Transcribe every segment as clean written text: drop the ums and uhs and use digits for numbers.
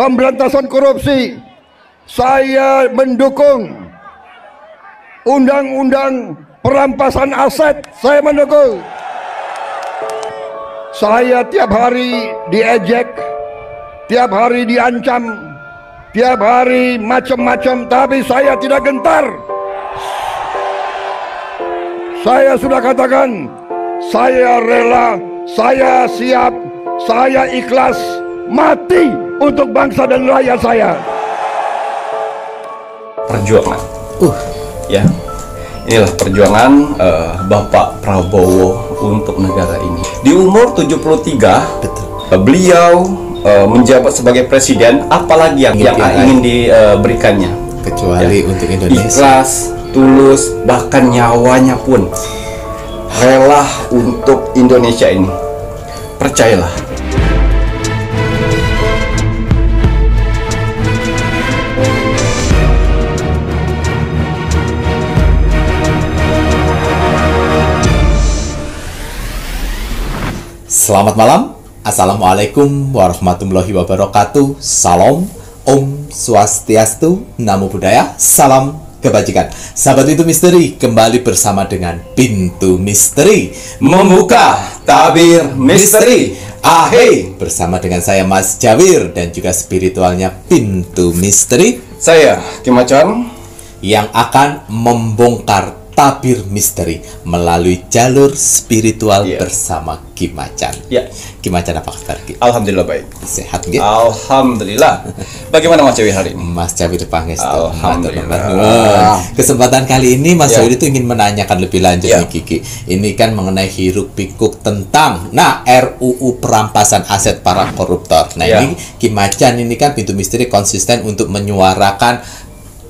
pemberantasan korupsi. Saya mendukung undang-undang perampasan aset. Saya mendukung. Saya tiap hari diejek, tiap hari diancam, tiap hari macam-macam, tapi saya tidak gentar. Saya sudah katakan, saya rela, saya siap, saya ikhlas mati untuk bangsa dan rakyat saya. Perjuangan, ya, inilah perjuangan Bapak Prabowo untuk negara ini. Di umur 73, beliau menjabat sebagai presiden, apalagi yang ingin diberikannya kecuali untuk Indonesia. Ikhlas, tulus, bahkan nyawanya pun rela untuk Indonesia ini. Percayalah. Selamat malam. Assalamualaikum warahmatullahi wabarakatuh. Salam, Om Swastiastu, Namo Buddhaya, salam kebajikan. Sahabat Pintu Misteri, kembali bersama dengan Pintu Misteri Membuka tabir misteri. Ahai, bersama dengan saya Mas Jawir dan juga spiritualnya Pintu Misteri, Saya Kim Macan, yang akan membongkar tabir misteri melalui jalur spiritual bersama Kim Macan. Kim Macan, apa kabar, Ki? Alhamdulillah baik. Sehat, Ki? Alhamdulillah. Bagaimana Mas Jawir hari ini? Mas Jawir Pangestu. Alhamdulillah. Kesempatan kali ini Mas Jawir itu ingin menanyakan lebih lanjut nih, Kiki. Ini kan mengenai hiruk pikuk tentang RUU perampasan aset para koruptor. Ini Kim Macan ini kan Pintu Misteri konsisten untuk menyuarakan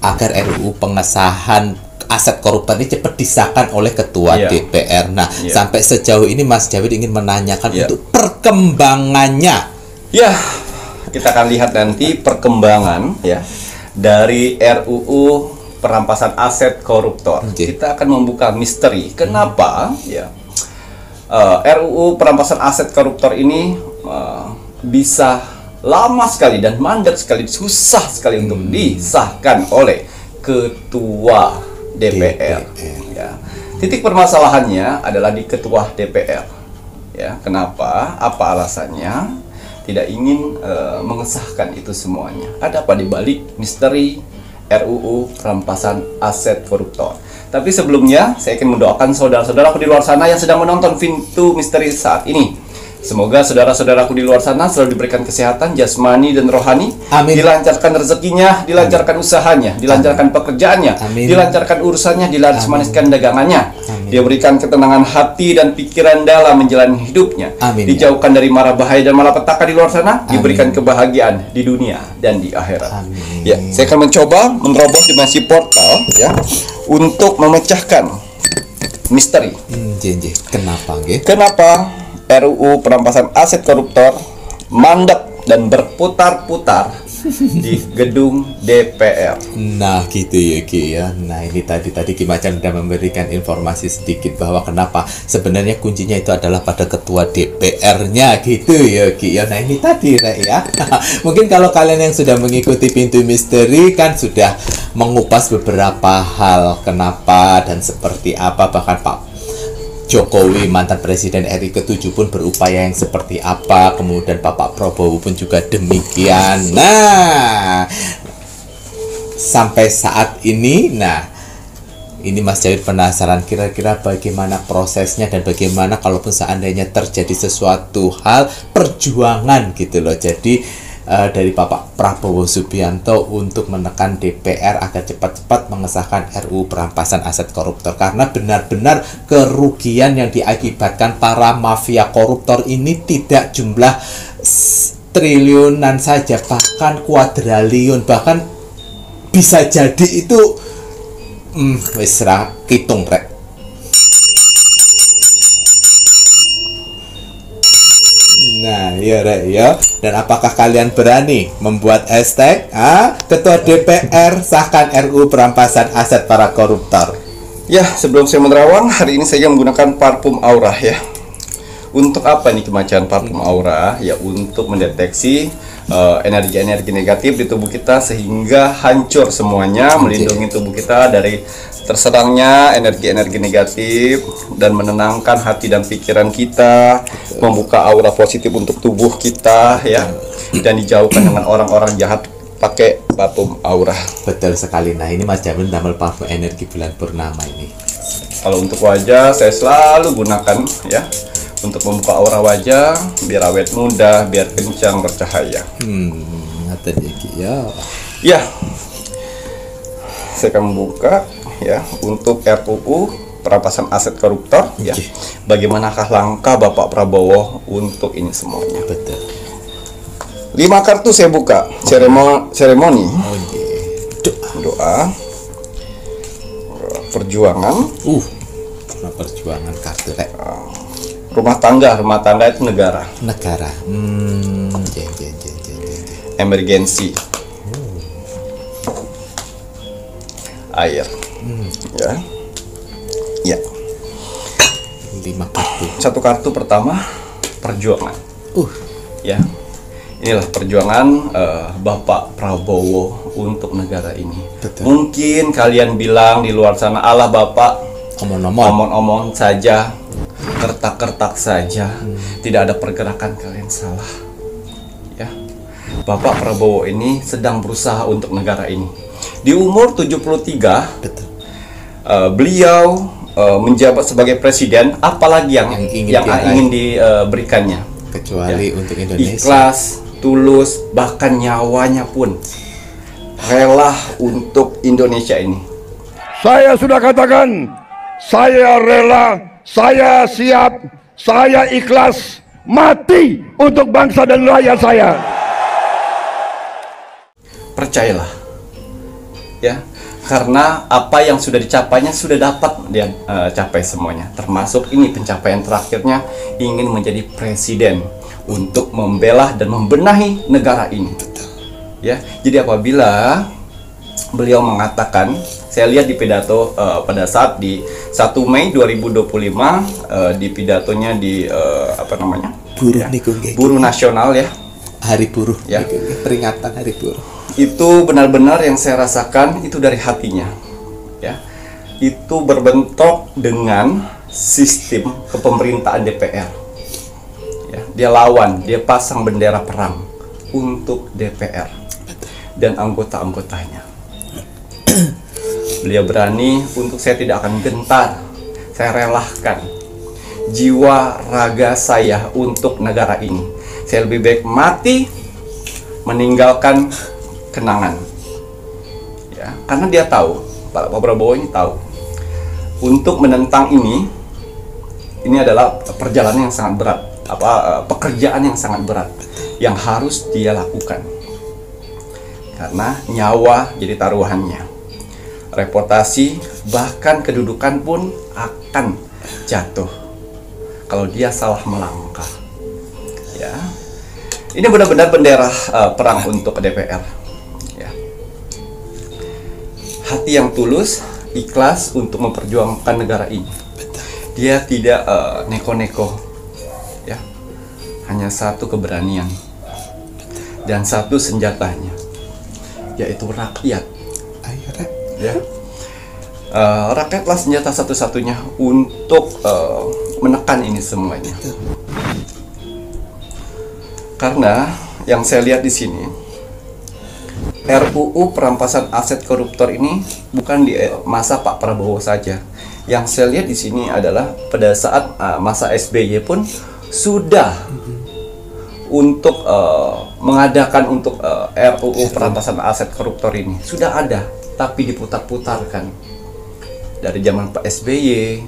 agar RUU pengesahan aset koruptor ini cepat disahkan oleh Ketua DPR. Sampai sejauh ini Mas Jawir ingin menanyakan untuk perkembangannya. Kita akan lihat nanti perkembangan dari RUU perampasan aset koruptor. Kita akan membuka misteri. Kenapa RUU perampasan aset koruptor ini bisa lama sekali dan mandek sekali, susah sekali untuk disahkan oleh Ketua DPR. Titik permasalahannya adalah di Ketua DPR. Kenapa? Apa alasannya? Tidak ingin mengesahkan itu semuanya. Ada apa di balik misteri RUU perampasan aset koruptor? Tapi sebelumnya, saya ingin mendoakan saudara-saudaraku di luar sana yang sedang menonton Pintu Misteri saat ini. Semoga saudara-saudaraku di luar sana selalu diberikan kesehatan jasmani dan rohani. Amin. Dilancarkan rezekinya, dilancarkan usahanya, dilancarkan pekerjaannya, dilancarkan urusannya, dilarismaniskan dagangannya. Amin. Dia berikan ketenangan hati dan pikiran dalam menjalani hidupnya. Amin. Dijauhkan dari mara bahaya dan malapetaka di luar sana. Diberikan kebahagiaan di dunia dan di akhirat. Amin. Saya akan mencoba menerobos dimensi portal untuk memecahkan misteri. Kenapa, Kenapa RUU perampasan aset koruptor mandek dan berputar-putar di gedung DPR? Gitu ya, Ki ya. Ini tadi Kim Macan sudah memberikan informasi sedikit bahwa kenapa sebenarnya kuncinya itu adalah pada Ketua DPR-nya gitu ya, Ki ya. Ini tadi ya. Mungkin kalau kalian yang sudah mengikuti Pintu Misteri kan sudah mengupas beberapa hal kenapa dan seperti apa, bahkan Pak Jokowi, mantan Presiden RI ke-7 pun berupaya yang seperti apa. Kemudian Bapak Prabowo pun juga demikian. Sampai saat ini, ini Mas Jawir penasaran kira-kira bagaimana prosesnya dan bagaimana kalaupun seandainya terjadi sesuatu hal perjuangan gitu loh. Jadi dari Bapak Prabowo Subianto untuk menekan DPR agar cepat-cepat mengesahkan RUU perampasan aset koruptor, karena benar-benar kerugian yang diakibatkan para mafia koruptor ini tidak jumlah triliunan saja, bahkan kuadriliun, bahkan bisa jadi itu wis ra kitung rek. Dan apakah kalian berani membuat hashtag Ketua DPR sahkan RUU perampasan aset para koruptor? Sebelum saya menerawang, hari ini saya menggunakan parfum Aura Untuk apa nih Kim Macan parfum Aura? Untuk mendeteksi energi-energi negatif di tubuh kita sehingga hancur semuanya, melindungi tubuh kita dari terserangnya energi-energi negatif dan menenangkan hati dan pikiran kita, membuka aura positif untuk tubuh kita ya, dan dijauhkan dengan orang-orang jahat pakai parfum aura. Betul sekali. Nah, ini Mas Jamil damel parfum energi bulan purnama ini. Kalau untuk wajah saya selalu gunakan ya, untuk membuka aura wajah biar awet muda, biar kencang bercahaya. Ngaten iki ya. Ya, saya akan membuka ya untuk RUU perampasan aset koruptor ya. Bagaimanakah langkah Bapak Prabowo untuk ini semuanya? Betul. 5 kartu saya buka. Seremoni. Doa. Perjuangan. Perjuangan kartu rek. Rumah tangga itu negara. Negara. Emergensi. Air. Ya. Ya. 5 kartu. Satu kartu pertama perjuangan. Ya. Inilah perjuangan Bapak Prabowo untuk negara ini. Betul. Mungkin kalian bilang di luar sana, Allah Bapak omong-omong saja, kertak-kertak saja, tidak ada pergerakan. Kalian salah. Ya. Bapak Prabowo ini sedang berusaha untuk negara ini. Di umur 73, Betul. Beliau menjabat sebagai presiden, apalagi yang ingin diberikannya. Kecuali untuk Indonesia. Ikhlas, tulus, bahkan nyawanya pun rela untuk Indonesia ini. Saya sudah katakan, saya rela, saya siap, saya ikhlas mati untuk bangsa dan rakyat saya. Percayalah, ya, karena apa yang sudah dicapainya sudah dapat dia capai semuanya. Termasuk ini pencapaian terakhirnya, ingin menjadi presiden untuk membela dan membenahi negara ini. Ya, jadi apabila beliau mengatakan, saya lihat di pidato pada saat di 1 Mei 2025 di pidatonya di Buruh Nasional ya, Hari Buruh ya, peringatan Hari Buruh. Itu benar-benar yang saya rasakan itu dari hatinya, ya. Itu berbentuk dengan sistem kepemerintahan DPR. Ya, dia lawan, dia pasang bendera perang untuk DPR dan anggota-anggotanya. Beliau berani untuk saya tidak akan gentar, saya relahkan jiwa raga saya untuk negara ini. Saya lebih baik mati meninggalkan kenangan, ya, karena dia tahu, Pak Prabowo ini tahu, untuk menentang ini adalah perjalanan yang sangat berat, pekerjaan yang sangat berat yang harus dia lakukan, karena nyawa jadi taruhannya, reputasi bahkan kedudukan pun akan jatuh kalau dia salah melangkah. Ya, ini benar-benar bendera perang untuk DPR. Ya. Hati yang tulus, ikhlas untuk memperjuangkan negara ini. Dia tidak neko-neko, ya, hanya satu keberanian dan satu senjatanya, yaitu rakyat. Ya. Rakyatlah senjata satu-satunya untuk menekan ini semuanya. Karena yang saya lihat di sini, RUU perampasan aset koruptor ini bukan di masa Pak Prabowo saja. Yang saya lihat di sini adalah pada saat masa SBY pun sudah untuk mengadakan untuk RUU perampasan aset koruptor ini sudah ada, tapi diputar-putarkan dari zaman Pak SBY,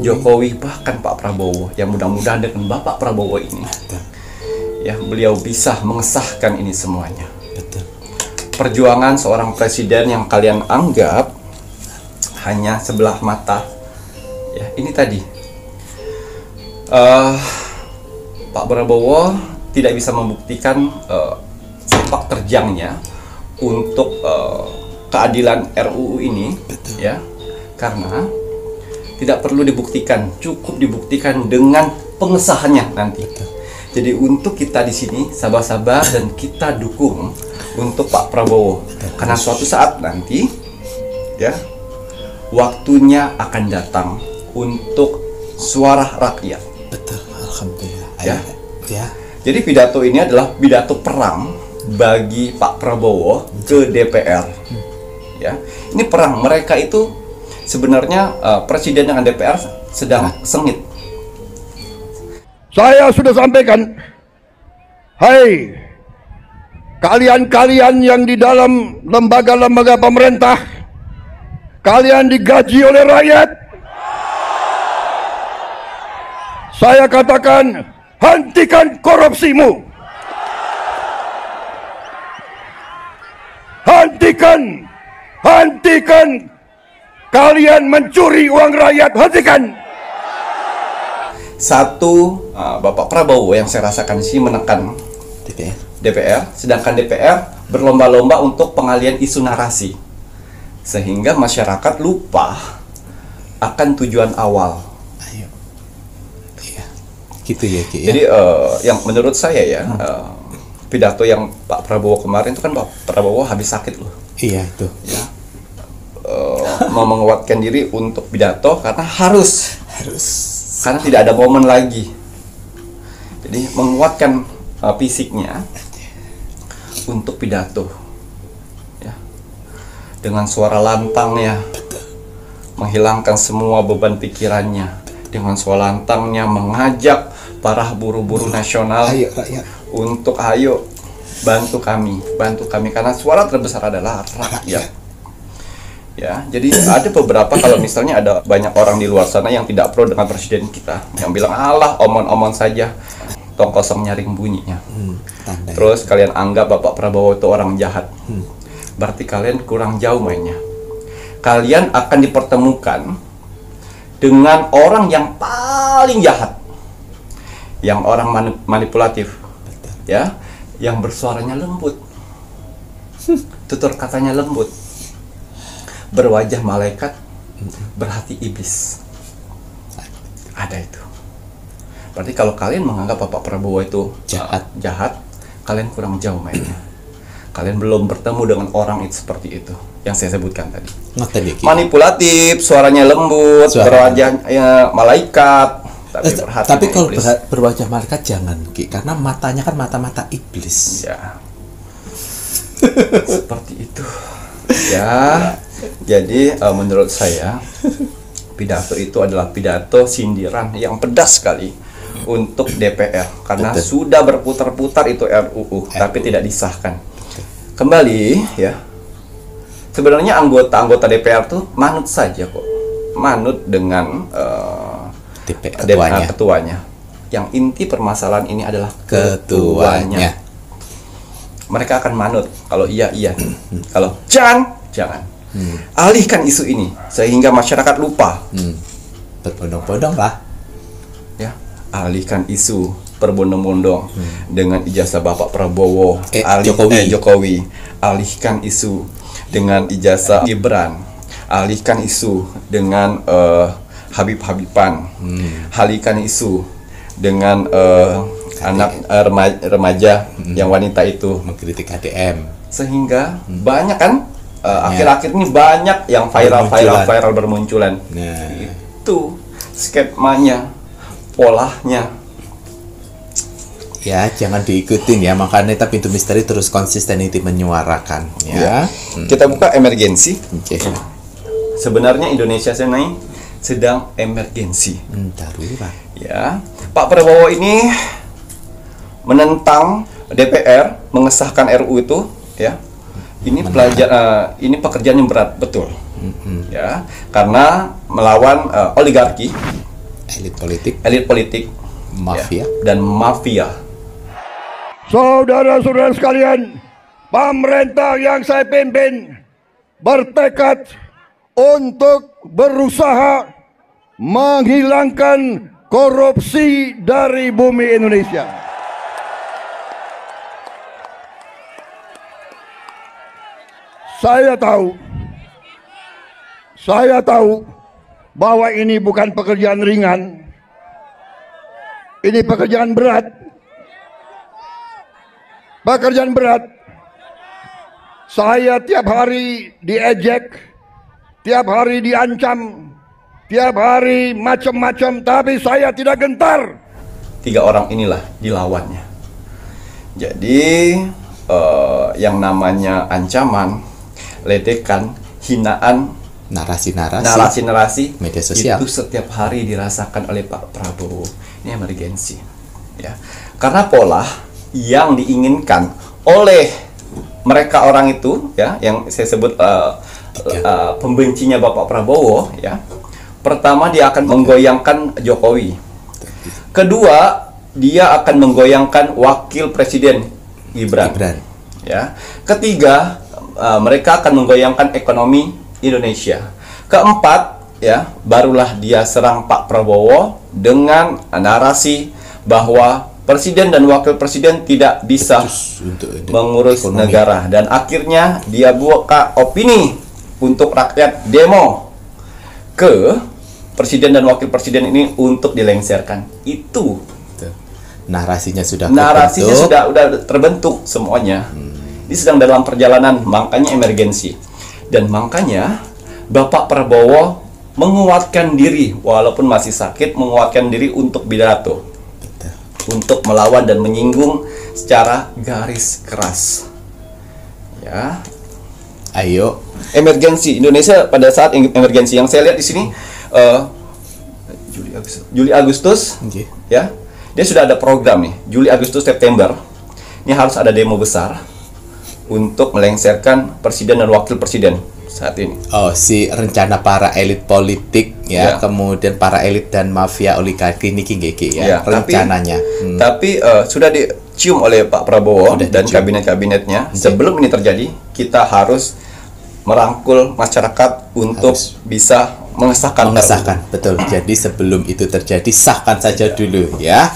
Jokowi, bahkan Pak Prabowo. Yang mudah-mudahan dengan Bapak Prabowo ini, ya, beliau bisa mengesahkan ini semuanya. Perjuangan seorang presiden yang kalian anggap hanya sebelah mata, ya, ini tadi Pak Prabowo tidak bisa membuktikan sepak terjangnya untuk keadilan RUU ini, ya, karena tidak perlu dibuktikan, cukup dibuktikan dengan pengesahannya nanti. Jadi untuk kita di sini sabar-sabar dan kita dukung untuk Pak Prabowo. Karena suatu saat nanti ya waktunya akan datang untuk suara rakyat. Betul, alhamdulillah. Ya. Ya. Jadi pidato ini adalah pidato perang bagi Pak Prabowo ke DPR. Ya, ini perang. Mereka itu sebenarnya presiden dengan DPR sedang sengit. Saya sudah sampaikan, hai kalian-kalian yang di dalam lembaga-lembaga pemerintah, kalian digaji oleh rakyat. Saya katakan, hentikan korupsimu. Hentikan kalian mencuri uang rakyat, hentikan. Satu, Bapak Prabowo yang saya rasakan sih menekan DPR, sedangkan DPR berlomba-lomba untuk pengalian isu narasi, sehingga masyarakat lupa akan tujuan awal. Ayo. Iya. Gitu ya, Ki. Jadi yang menurut saya ya, pidato yang Pak Prabowo kemarin itu kan Pak Prabowo habis sakit loh. Iya, itu. Ya. Mau menguatkan diri untuk pidato karena harus. Karena tidak ada momen lagi. Jadi menguatkan fisiknya untuk pidato. Ya. Dengan suara lantangnya menghilangkan semua beban pikirannya. Dengan suara lantangnya mengajak para buruh-buruh nasional untuk ayo bantu kami karena suara terbesar adalah rakyat. Ya, jadi ada beberapa, kalau misalnya ada banyak orang di luar sana yang tidak pro dengan presiden kita, yang bilang alah omon-omon saja, tong kosong nyaring bunyinya. Terus kalian anggap Bapak Prabowo itu orang jahat. Berarti kalian kurang jauh mainnya. Kalian akan dipertemukan dengan orang yang paling jahat, yang orang manipulatif, ya, yang bersuaranya lembut, tutur katanya lembut, berwajah malaikat, berhati iblis. Ada itu. Berarti kalau kalian menganggap Bapak Prabowo itu jahat, kalian kurang jauh mainnya. Kalian belum bertemu dengan orang itu seperti itu yang saya sebutkan tadi. Manipulatif, suaranya lembut, berwajah ya, malaikat, tapi kalau berwajah malaikat jangan, Ki, karena matanya kan mata-mata iblis. Ya. Seperti itu. Ya. Jadi menurut saya pidato itu adalah pidato sindiran yang pedas sekali untuk DPR karena sudah berputar-putar itu RUU tapi tidak disahkan. Kembali ya, sebenarnya anggota DPR tuh manut saja kok, manut dengan ketuanya. Yang inti permasalahan ini adalah ketuanya. Mereka akan manut kalau iya, kalau jangan. Alihkan isu ini sehingga masyarakat lupa. Berbondong-bondong lah. Ya, alihkan isu berbondong-bondong dengan ijazah Bapak Prabowo, Jokowi. Alihkan isu dengan ijazah Gibran. Alihkan isu dengan Habib-Habiban. Alihkan isu dengan anak remaja yang wanita itu mengkritik HDM. Sehingga banyak kan akhir-akhir ini banyak yang viral bermunculan. Itu skemanya, polanya. Ya, jangan diikutin ya. Makanya Pintu Misteri terus konsisten itu menyuarakan. Ya. Kita buka emergensi. Sebenarnya Indonesia sedang emergensi. Darurat. Ya, Pak Prabowo ini menentang DPR mengesahkan RUU itu, ya. Ini ini pekerjaan yang berat betul, ya, karena melawan oligarki, elit politik, mafia, ya, dan mafia. Saudara-saudara sekalian, pemerintah yang saya pimpin bertekad untuk berusaha menghilangkan korupsi dari bumi Indonesia. Saya tahu bahwa ini bukan pekerjaan ringan. Ini pekerjaan berat. pekerjaan berat. Saya tiap hari diejek, tiap hari diancam, tiap hari macam-macam, tapi saya tidak gentar. 3 orang inilah dilawannya. Jadi yang namanya ancaman, ledekan, hinaan, narasi-narasi media sosial itu setiap hari dirasakan oleh Pak Prabowo. Ini emergensi, ya. Karena pola yang diinginkan oleh mereka orang itu, ya, yang saya sebut pembencinya Bapak Prabowo, ya. Pertama, dia akan menggoyangkan Jokowi. Kedua, dia akan menggoyangkan wakil presiden Gibran. Ya. Ketiga, mereka akan menggoyangkan ekonomi Indonesia. Keempat, ya, barulah dia serang Pak Prabowo dengan narasi bahwa presiden dan wakil presiden tidak bisa mengurus negara, dan akhirnya dia buka opini untuk rakyat demo ke presiden dan wakil presiden ini untuk dilengsarkan. Itu narasinya sudah udah terbentuk semuanya. Ini sedang dalam perjalanan, makanya emergensi. Dan makanya Bapak Prabowo menguatkan diri walaupun masih sakit, menguatkan diri untuk pidato, untuk melawan dan menyinggung secara garis keras. Ya, ayo emergensi Indonesia pada saat emergensi yang saya lihat di sini Juli Agustus, ya. Dia sudah ada program nih, Juli, Agustus, September. Ini harus ada demo besar untuk melengsarkan presiden dan wakil presiden saat ini. Oh, si rencana para elit politik, ya, kemudian para elit dan mafia oligarki ini ya, rencananya. Tapi sudah dicium oleh Pak Prabowo dan kabinet-kabinetnya. Sebelum ini terjadi, kita harus merangkul masyarakat untuk bisa mengesahkan. Betul. Jadi sebelum itu terjadi, sahkan saja dulu, ya.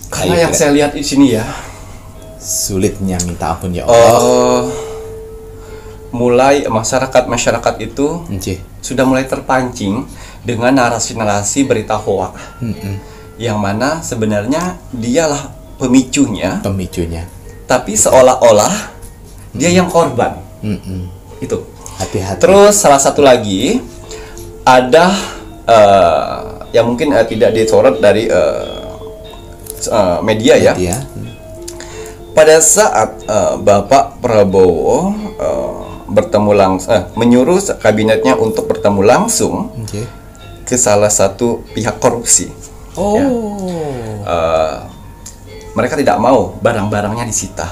Karena yang saya lihat di sini, ya, sulitnya minta ampun, ya Allah. Mulai masyarakat itu sudah mulai terpancing dengan narasi-narasi berita hoak, yang mana sebenarnya dialah pemicunya. Tapi seolah-olah dia yang korban. Itu. Hati-hati. Terus salah satu lagi ada yang mungkin tidak disorot dari media, ya. Pada saat Bapak Prabowo bertemu langsung, menyuruh kabinetnya untuk bertemu langsung ke salah satu pihak korupsi. Ya. Mereka tidak mau barang-barangnya disita.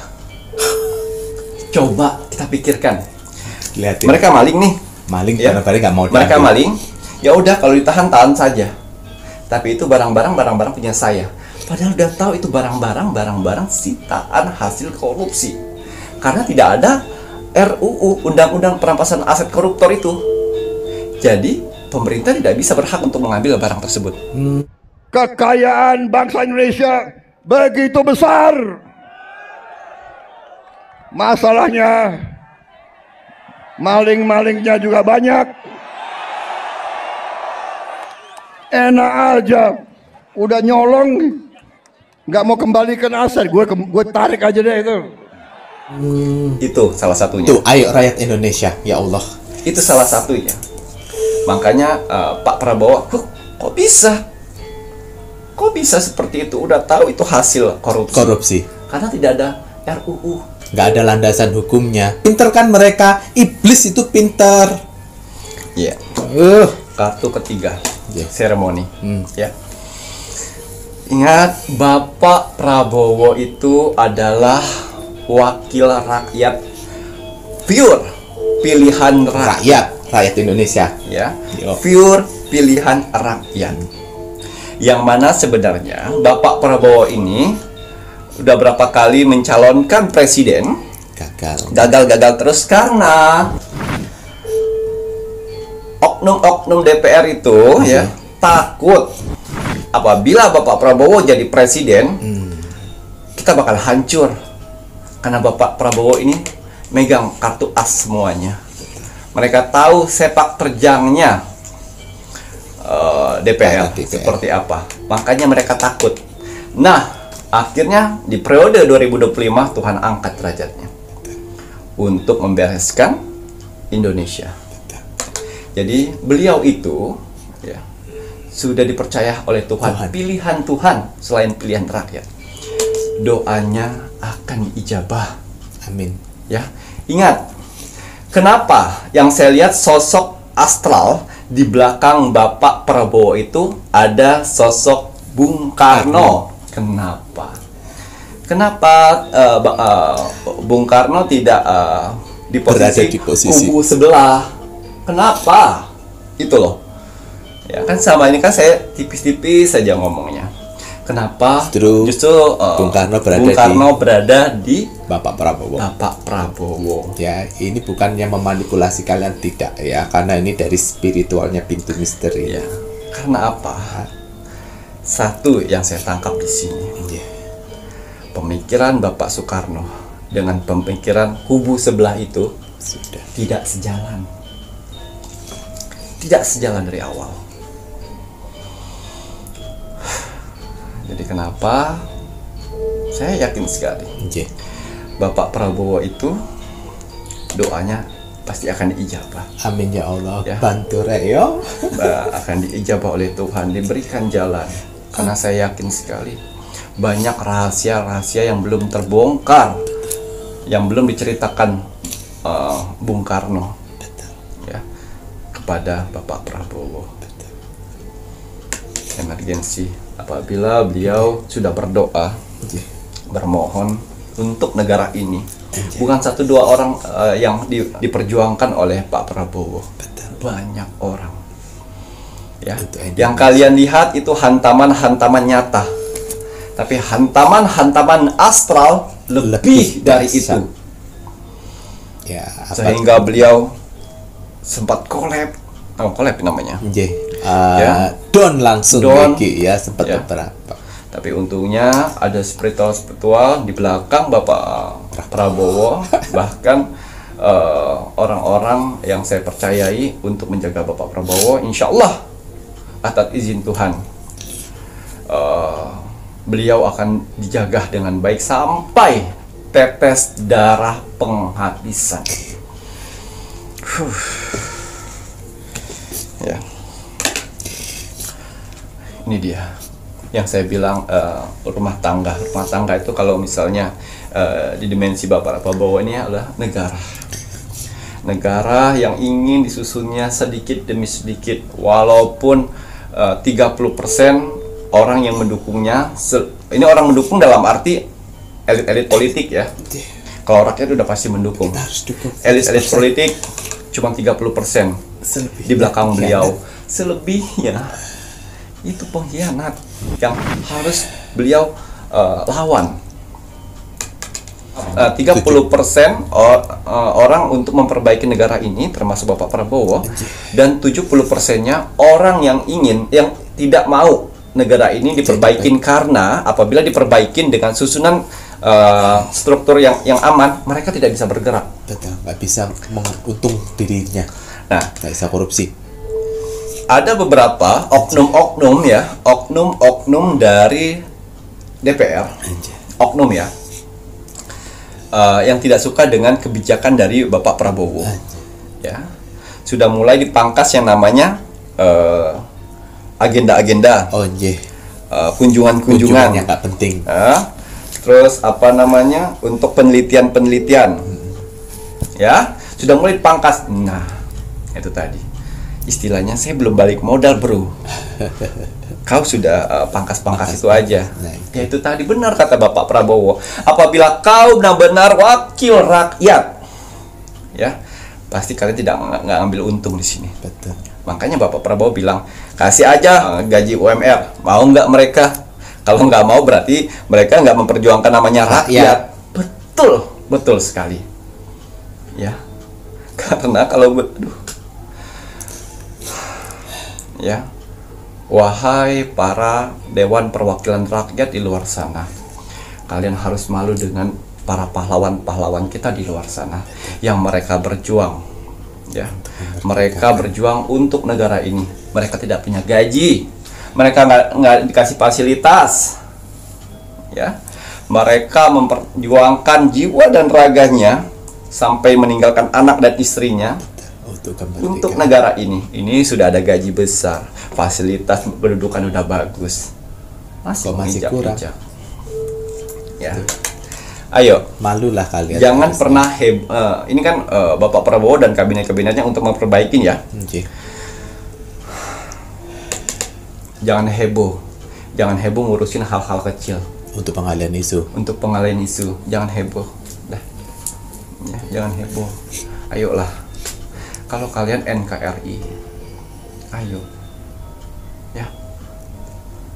Coba kita pikirkan. Lihatin. Mereka maling nih. Ya. Barang-barang nggak mau. Mereka maling. Ya udah, kalau ditahan tahan saja. Tapi itu barang-barang punya saya. Padahal udah tahu itu barang-barang sitaan hasil korupsi. Karena tidak ada RUU, Undang-Undang Perampasan Aset Koruptor itu. Jadi pemerintah tidak bisa berhak untuk mengambil barang tersebut. Kekayaan bangsa Indonesia begitu besar. Masalahnya maling-malingnya juga banyak. Enak aja, udah nyolong, nggak mau kembalikan aset, gue tarik aja deh itu. Itu salah satunya. Tuh, ayo rakyat Indonesia, ya Allah. Itu salah satunya. Makanya Pak Prabowo, kok bisa seperti itu? Udah tahu itu hasil korupsi. Karena tidak ada RUU. Nggak ada landasan hukumnya. Pinter kan mereka, iblis itu pinter. Iya. Kartu ketiga, seremoni. Ya. Ingat, Bapak Prabowo itu adalah wakil rakyat, pure pilihan rakyat Indonesia, ya. Pure pilihan rakyat. Yang mana sebenarnya Bapak Prabowo ini udah berapa kali mencalonkan presiden, gagal terus karena oknum-oknum DPR itu ya takut apabila Bapak Prabowo jadi presiden, kita bakal hancur. Karena Bapak Prabowo ini megang kartu as semuanya. Mereka tahu sepak terjangnya DPR seperti apa. Makanya mereka takut. Nah, Akhirnya di periode 2025 Tuhan angkat derajatnya untuk membereskan Indonesia. Jadi beliau itu ya sudah dipercaya oleh Tuhan, pilihan Tuhan selain pilihan rakyat. Doanya akan diijabah. Amin. Ya, ingat, kenapa yang saya lihat sosok astral di belakang Bapak Prabowo itu ada sosok Bung Karno. Kenapa? Kenapa Bung Karno tidak di posisi kubu sebelah? Kenapa? Itu loh. Ya kan sama ini kan saya tipis-tipis saja ngomongnya. Kenapa justru Bung Karno berada di Bapak Prabowo. Bapak Prabowo. Ya, ini bukannya memanipulasi kalian, tidak ya, karena ini dari spiritualnya pintu misteri. Ya, karena apa? Satu yang saya tangkap di sini. Pemikiran Bapak Soekarno dengan pemikiran kubu sebelah itu sudah tidak sejalan. Tidak sejalan dari awal. Jadi kenapa saya yakin sekali Bapak Prabowo itu doanya pasti akan diijabah. Amin ya Allah. Ya. Bantu Reo. Akan diijabah oleh Tuhan, diberikan jalan. Karena saya yakin sekali banyak rahasia-rahasia yang belum terbongkar, yang belum diceritakan Bung Karno ya kepada Bapak Prabowo. Emergensi apabila beliau sudah berdoa, bermohon untuk negara ini, bukan satu dua orang yang diperjuangkan oleh Pak Prabowo, banyak orang ya. Yang kalian lihat itu hantaman-hantaman nyata, tapi hantaman-hantaman astral lebih dari itu ya, sehingga beliau sempat kolab namanya ya. Don langsung Don, ya, sempat ya. beberapa. Tapi untungnya ada spiritual di belakang Bapak Prabowo, bahkan orang-orang yang saya percayai untuk menjaga Bapak Prabowo, insya Allah atas izin Tuhan beliau akan dijaga dengan baik sampai tetes darah penghabisan. Ya, ini dia yang saya bilang rumah tangga itu kalau misalnya di dimensi Bapak Prabowo ini adalah negara yang ingin disusunnya sedikit demi sedikit, walaupun 30% orang yang mendukungnya, ini orang mendukung dalam arti elit-elit politik ya. Kalau rakyat udah pasti mendukung. Elit-elit politik cuma 30% di belakang beliau. Selebihnya itu pengkhianat yang harus beliau lawan. 30% orang untuk memperbaiki negara ini termasuk Bapak Prabowo, dan 70%-nya orang yang tidak mau negara ini diperbaikin, karena apabila diperbaikin dengan susunan struktur yang aman, mereka tidak bisa bergerak. Betul, nggak bisa menguntung dirinya. Nah, nggak bisa korupsi. Ada beberapa oknum dari DPR, oknum ya, yang tidak suka dengan kebijakan dari Bapak Prabowo. Ya, sudah mulai dipangkas yang namanya agenda-agenda, kunjungan-kunjungan yang nggak penting. Terus untuk penelitian-penelitian, ya sudah mulai dipangkas. Nah, itu tadi istilahnya, saya belum balik modal bro, kau sudah pangkas-pangkas itu aja. Ya itu tadi benar kata Bapak Prabowo, apabila kau benar-benar wakil rakyat, ya pasti kalian tidak ngambil untung di sini. Betul. Makanya Bapak Prabowo bilang, kasih aja gaji UMR, mau nggak mereka? Kalau nggak mau berarti mereka nggak memperjuangkan namanya rakyat. Betul sekali. Ya, karena kalau ya, wahai para Dewan Perwakilan Rakyat di luar sana, kalian harus malu dengan para pahlawan-pahlawan kita di luar sana yang mereka berjuang, ya, mereka berjuang untuk negara ini. Mereka tidak punya gaji, mereka nggak dikasih fasilitas, ya, Mereka memperjuangkan jiwa dan raganya sampai meninggalkan anak dan istrinya untuk negara ini. Ini sudah ada gaji besar, fasilitas pendudukan udah bagus, masih kurang. Ya, ayo, malulah kalian. Jangan pernah ini kan Bapak Prabowo dan kabinet-kabinetnya untuk memperbaikin ya. Jangan heboh ngurusin hal-hal kecil. Untuk pengalian isu. Jangan heboh. Dah. Ya, jangan heboh. Ayolah. Kalau kalian NKRI, ayo. Ya.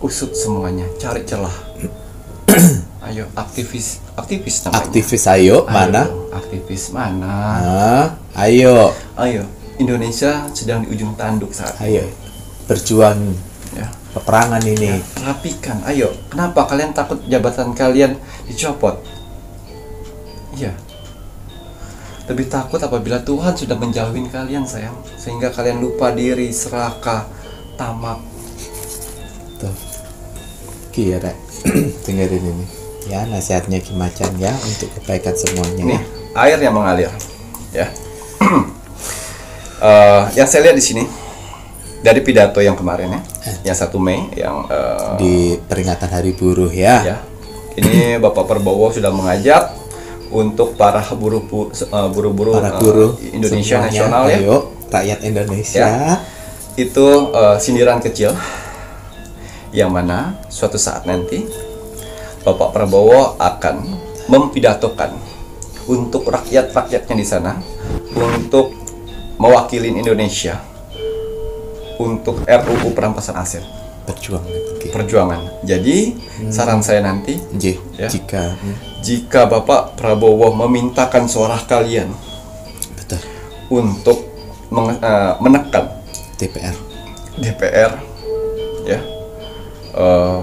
Usut semuanya, cari celah. Ayo, aktivis namanya. Aktivis ayo, mana? Aktivis mana? Ayo. Indonesia sedang di ujung tanduk saat ini. Ayo. Berjuang peperangan ini. Ya, rapikan. Ayo. Kenapa kalian takut jabatan kalian dicopot? Iya. Lebih takut apabila Tuhan sudah menjauhin kalian, sayang, sehingga kalian lupa diri, serakah, tamak. Tuh. Kira dengerin ini. Ya, nasihatnya Ki Macan ya untuk kebaikan semuanya. Nih, air yang mengalir. Ya. Yang saya lihat di sini dari pidato yang kemarin ya, yang 1 Mei yang di peringatan Hari Buruh ya. Ini Bapak Prabowo sudah mengajak untuk para buruh Indonesia semuanya, nasional ya, rakyat Indonesia ya. Itu sindiran kecil yang mana suatu saat nanti Bapak Prabowo akan mempidatokan untuk rakyat-rakyatnya di sana, untuk mewakili Indonesia untuk RUU perampasan aset. Perjuangan. Jadi saran saya nanti, ya, jika Bapak Prabowo memintakan suara kalian untuk menekan DPR, ya,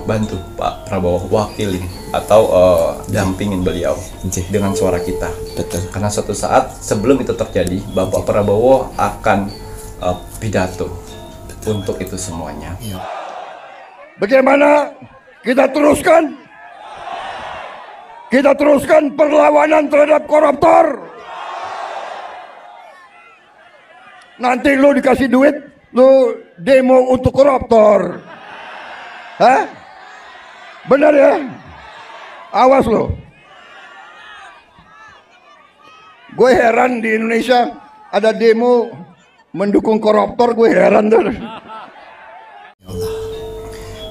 bantu Pak Prabowo wakili atau dampingin beliau dengan suara kita. Karena suatu saat sebelum itu terjadi, Bapak Prabowo akan pidato untuk itu semuanya. Bagaimana kita teruskan? Kita teruskan perlawanan terhadap koruptor. Nanti lu dikasih duit, lu demo untuk koruptor. Hah? Benar ya? Awas lo. Gue heran di Indonesia ada demo mendukung koruptor, gue heran tuh.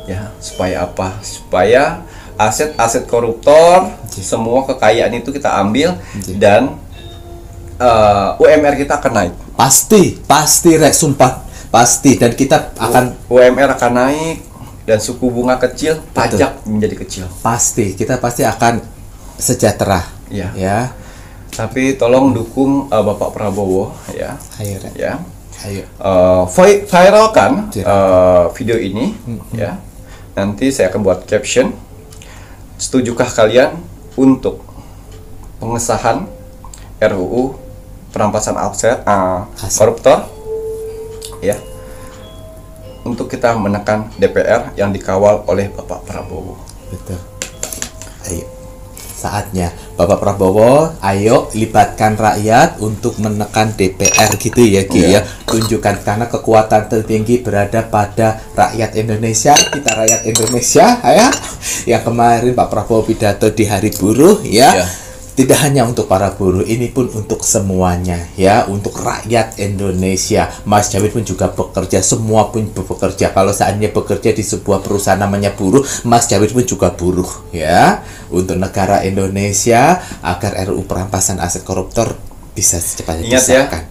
Ya, supaya apa? Supaya aset-aset koruptor, semua kekayaan itu kita ambil dan UMR kita akan naik. Pasti Rek, sumpah. Pasti, dan kita akan UMR akan naik dan suku bunga kecil, pajak menjadi kecil. Pasti, kita pasti akan sejahtera. Ya. Tapi tolong dukung Bapak Prabowo ya. Ayo, Rek. Ya. Ayo. Viralkan video ini ya. Nanti saya akan buat caption. Setujukah kalian untuk pengesahan RUU perampasan aset koruptor? Ya. Untuk kita menekan DPR yang dikawal oleh Bapak Prabowo. Betul. Ayo. Saatnya Bapak Prabowo, ayo libatkan rakyat untuk menekan DPR gitu ya Ki ya. Tunjukkan, karena kekuatan tertinggi berada pada rakyat Indonesia. Kita rakyat Indonesia ya. Yang kemarin Pak Prabowo pidato di Hari Buruh ya. Tidak hanya untuk para buruh, ini pun untuk semuanya ya, untuk rakyat Indonesia. Mas Jawid pun juga bekerja, semua pun bekerja. Kalau seandainya bekerja di sebuah perusahaan namanya buruh, Mas Jawid pun juga buruh ya, untuk negara Indonesia agar RUU perampasan aset koruptor bisa secepatnya disahkan. Ya,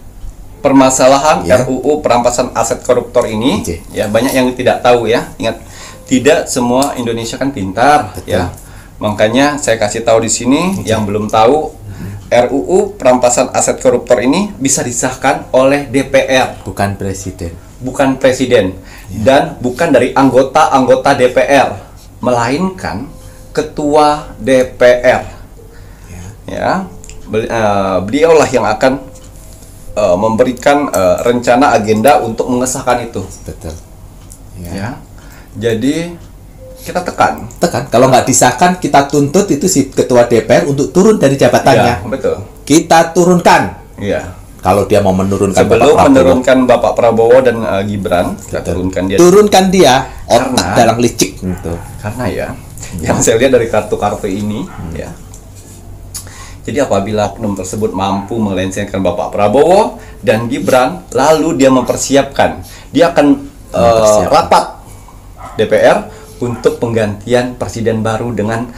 permasalahan RUU perampasan aset koruptor ini ya, banyak yang tidak tahu ya. Ingat, tidak semua Indonesia kan pintar. Betul. Ya. Makanya saya kasih tahu di sini yang belum tahu, RUU perampasan aset koruptor ini bisa disahkan oleh DPR, bukan presiden. Bukan presiden dan bukan dari anggota DPR, melainkan ketua DPR. Ya, beliaulah yang akan memberikan rencana agenda untuk mengesahkan itu. Betul. Ya. Jadi kita tekan. Kalau nggak disahkan, kita tuntut itu si ketua DPR untuk turun dari jabatannya. Iya, betul. Kita turunkan. Iya. Kalau dia mau menurunkan Sebelum Bapak Prabowo. menurunkan Bapak Prabowo dan Gibran, kita turunkan dia. Turunkan dia, otak Karena- dalang licik gitu. Karena ya, yang saya lihat dari kartu-kartu ini, ya. Jadi apabila oknum tersebut mampu melengsarkan Bapak Prabowo dan Gibran, lalu dia mempersiapkan, dia akan rapat DPR untuk penggantian presiden baru dengan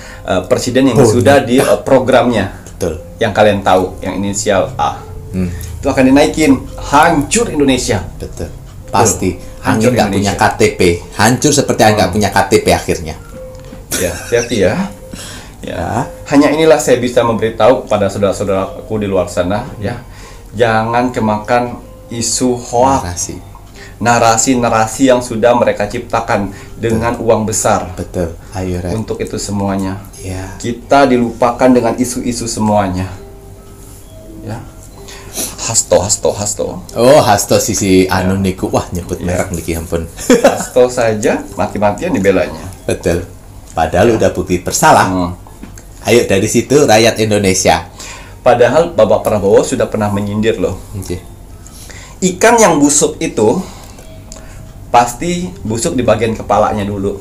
presiden yang sudah di programnya, Betul. yang kalian tahu, yang inisial A. Itu akan dinaikin, hancur Indonesia. Betul. Pasti. Hancur Angin nggak punya Indonesia. KTP. Hancur seperti angin nggak punya KTP akhirnya. Ya, hati-hati ya. Ya, hanya inilah saya bisa memberitahu kepada saudara-saudaraku di luar sana, ya. Jangan kemakan isu hoak, Narasi. narasi-narasi yang sudah mereka ciptakan dengan uang besar. Betul. Ayo, Ren. Untuk itu semuanya, Ya. kita dilupakan dengan isu-isu semuanya. Ya. Hasto. Oh, Hasto sisi anu niku. Wah, nyebut merek niki ampun. Hasto saja mati-matian dibelanya. Betul. Padahal udah bukti bersalah. Hmm. Ayo dari situ rakyat Indonesia. Padahal Bapak Prabowo sudah pernah menyindir loh. Oke. Ikan yang busuk itu pasti busuk di bagian kepalanya dulu,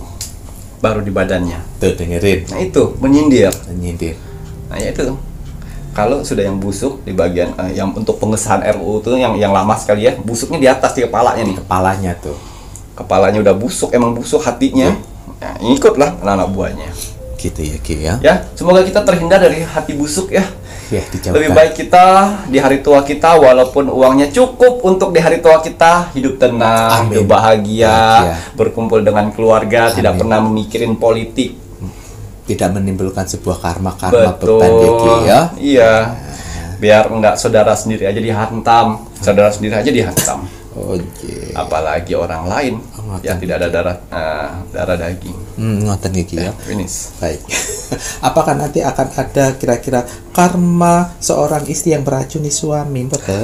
baru di badannya. Tuh dengerin. Nah itu menyindir. Menyindir. Nah ya itu. Kalau sudah yang busuk di bagian yang untuk pengesahan RUU itu yang lama sekali ya, busuknya di atas di kepalanya nih. Kepalanya tuh. Kepalanya udah busuk, emang busuk hatinya. Nah, ikutlah anak-anak buahnya. Gitu ya, Ki ya. Ya, semoga kita terhindar dari hati busuk ya. Ya, dijauhkan. Lebih baik kita di hari tua kita, walaupun uangnya cukup untuk di hari tua kita hidup tenang, Amin. hidup bahagia, Bahagia. berkumpul dengan keluarga, tidak Amin. pernah memikirin politik. Tidak menimbulkan sebuah karma Betul. beban ya, Ki ya. Iya. Biar enggak saudara sendiri aja dihantam, saudara sendiri aja dihantam. Oke. Apalagi orang lain yang tidak ada darah daging. Ngoten iki ya. Finish. Baik. Apakah nanti akan ada kira-kira karma seorang istri yang beracuni suami, betul?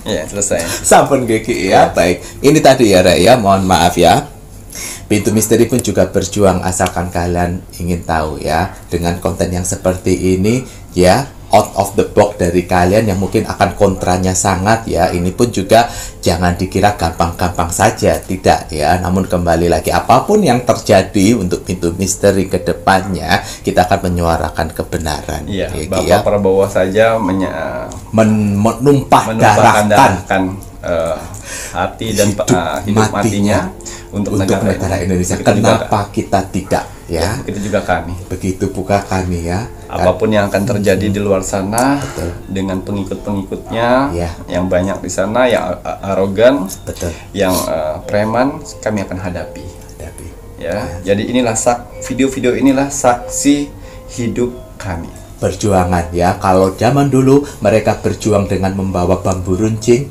Ya, selesai. Sampun Ki ya. Baik. Ini tadi ya, Rek ya. Mohon maaf ya. Pintu Misteri pun juga berjuang asalkan kalian ingin tahu ya. Dengan konten yang seperti ini ya, out of the box dari kalian yang mungkin akan kontranya sangat ya. Ini pun juga jangan dikira gampang-gampang saja, tidak ya. Namun kembali lagi, apapun yang terjadi untuk Pintu Misteri ke depannya, kita akan menyuarakan kebenaran. Iya, Ya, Ki, Bapak ya. Prabowo saja Menumpah darahkan darahkan hati dan hidup matinya untuk negara Indonesia. Begitu juga Kenapa kita tidak ya? begitu juga kami. Begitu pula kami ya. Apapun yang akan terjadi di luar sana dengan pengikut-pengikutnya Ya. yang banyak di sana, yang arogan, Betul. yang preman, kami akan hadapi. Tapi Ya, jadi inilah video-video inilah saksi hidup kami. perjuangan ya. Kalau zaman dulu mereka berjuang dengan membawa bambu runcing,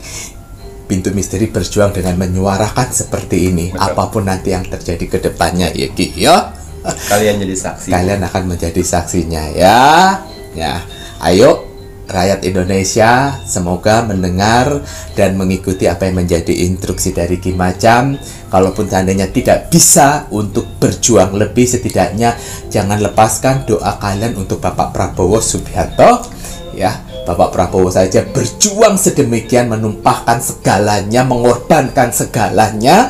Pintu Misteri berjuang dengan menyuarakan seperti ini. Betul. Apapun nanti yang terjadi ke depannya ya, Ki ya. Kalian jadi saksi. Kalian akan menjadi saksinya ya. Ya, ayo rakyat Indonesia semoga mendengar dan mengikuti apa yang menjadi instruksi dari Ki Macam. Kalaupun seandainya tidak bisa untuk berjuang lebih, setidaknya jangan lepaskan doa kalian untuk Bapak Prabowo Subianto ya. Bapak Prabowo saja berjuang sedemikian, menumpahkan segalanya, mengorbankan segalanya,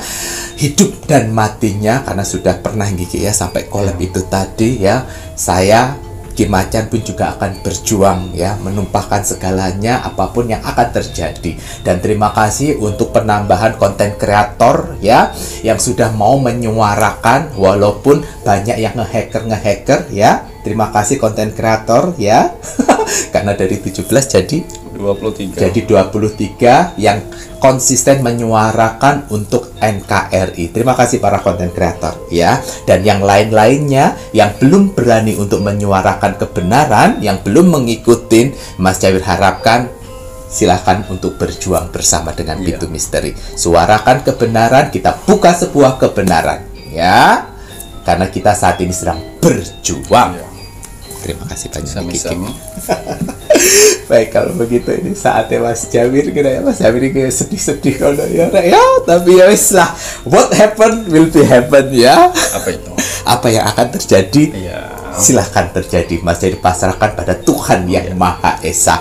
hidup dan matinya, karena sudah pernah gigi ya sampai kolab itu tadi ya. Saya Ki Macan pun juga akan berjuang ya, menumpahkan segalanya apapun yang akan terjadi. Dan terima kasih untuk penambahan konten kreator ya yang sudah mau menyuarakan, walaupun banyak yang ngehacker ya. Terima kasih konten kreator ya. Karena dari 17 jadi 23. jadi 23 yang konsisten menyuarakan untuk NKRI. Terima kasih para konten kreator ya. Dan yang lain-lainnya yang belum berani untuk menyuarakan kebenaran, yang belum mengikuti Mas Cawir harapkan silahkan untuk berjuang bersama dengan Pintu Misteri. Suarakan kebenaran, kita buka sebuah kebenaran ya. Karena kita saat ini sedang berjuang. Terima kasih banyak Kiki. Sami-sami. Baik, kalau begitu ini saatnya Mas Jamir, kira ya Mas Jamir kayak sedih-sedih kalau ya, Rek, ya. Tapi ya wis lah, what happen will be happen ya. Apa itu? Apa yang akan terjadi? Iya. Silahkan terjadi, Mas, jadi pasrahkan pada Tuhan yang Maha Esa.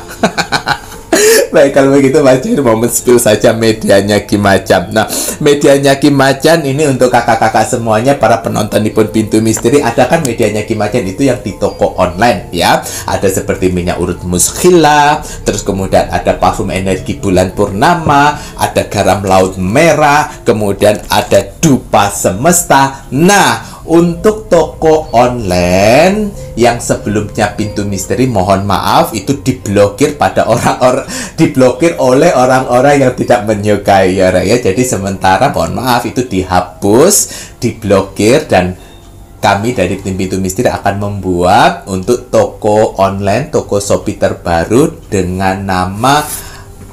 Baik, kalau begitu Mas Jamir mau men-spill saja medianya Ki Macan. Nah, medianya Ki Macan ini untuk kakak-kakak semuanya, para penonton Nippon Pintu Misteri, ada kan medianya Ki Macan itu yang di toko online ya. Ada seperti minyak urut muskila, terus kemudian ada parfum energi bulan purnama, ada garam laut merah, kemudian ada dupa semesta. Nah, untuk toko online yang sebelumnya Pintu Misteri, mohon maaf itu diblokir pada diblokir oleh orang-orang yang tidak menyukai ya, Rek, ya. Jadi sementara mohon maaf itu dihapus, diblokir, dan kami dari tim Pintu Misteri akan membuat untuk toko online, toko Shopee terbaru dengan nama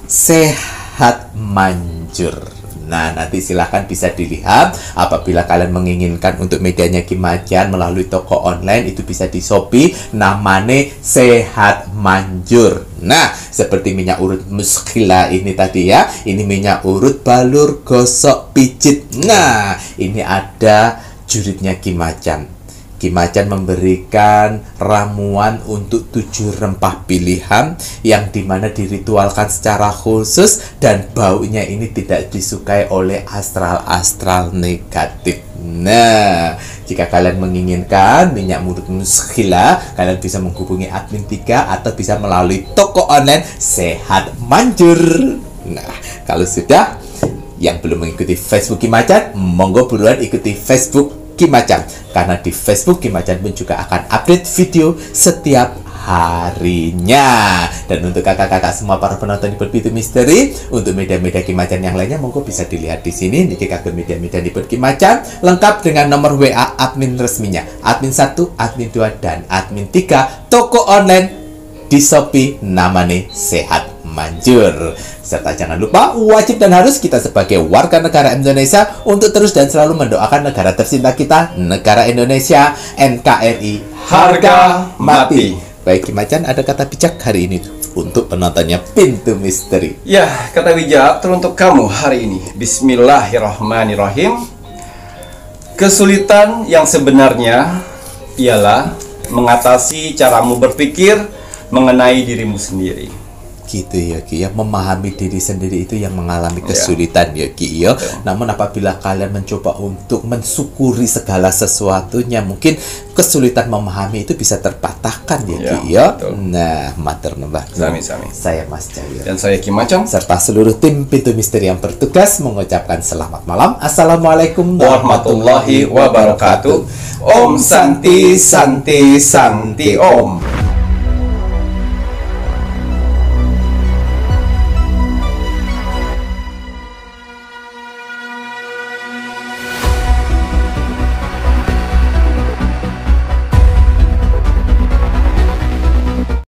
Sehat Manjur. Nah, nanti silahkan bisa dilihat apabila kalian menginginkan untuk medianya Ki Macan melalui toko online, itu bisa di Shopee, namanya Sehat Manjur. Nah, seperti minyak urut muskila ini tadi ya, ini minyak urut balur gosok pijit. Nah, ini ada juritnya Ki Macan. Ki Macan memberikan ramuan untuk 7 rempah pilihan yang dimana diritualkan secara khusus, dan baunya ini tidak disukai oleh astral-astral negatif. Nah, jika kalian menginginkan minyak urut muskila, kalian bisa menghubungi admin 3 atau bisa melalui toko online Sehat Manjur. Nah, kalau sudah, yang belum mengikuti Facebook Ki Macan, monggo buruan ikuti Facebook Ki Macan, karena di Facebook Ki Macan pun juga akan update video setiap harinya. Dan untuk kakak-kakak semua para penonton Nippon Pintu Misteri, untuk media-media Ki Macan yang lainnya monggo bisa dilihat di sini. Niki kagem media-media Nippon Ki Macan lengkap dengan nomor WA admin resminya, admin 1, admin 2, dan admin 3 toko online di Shopee namanya Sehat Manjur. Serta jangan lupa, wajib dan harus kita sebagai warga negara Indonesia untuk terus dan selalu mendoakan negara tercinta kita, negara Indonesia, NKRI, harga mati. Baik Ki Macan, ada kata bijak hari ini untuk penontonnya Pintu Misteri. Ya, kata bijak teruntuk kamu hari ini. Bismillahirrahmanirrahim. Kesulitan yang sebenarnya ialah mengatasi caramu berpikir mengenai dirimu sendiri. Gitu ya Ki ya, memahami diri sendiri itu yang mengalami kesulitan ya Ki ya. Namun apabila kalian mencoba untuk mensyukuri segala sesuatunya, mungkin kesulitan memahami itu bisa terpatahkan ya Ki ya. Nah, matur nuwun. Sami-sami. Saya Mas Jaya Dan saya Ki Macan, serta seluruh tim Pintu Misteri yang bertugas mengucapkan selamat malam. Assalamualaikum warahmatullahi wabarakatuh. Om Santi Santi Santi Om.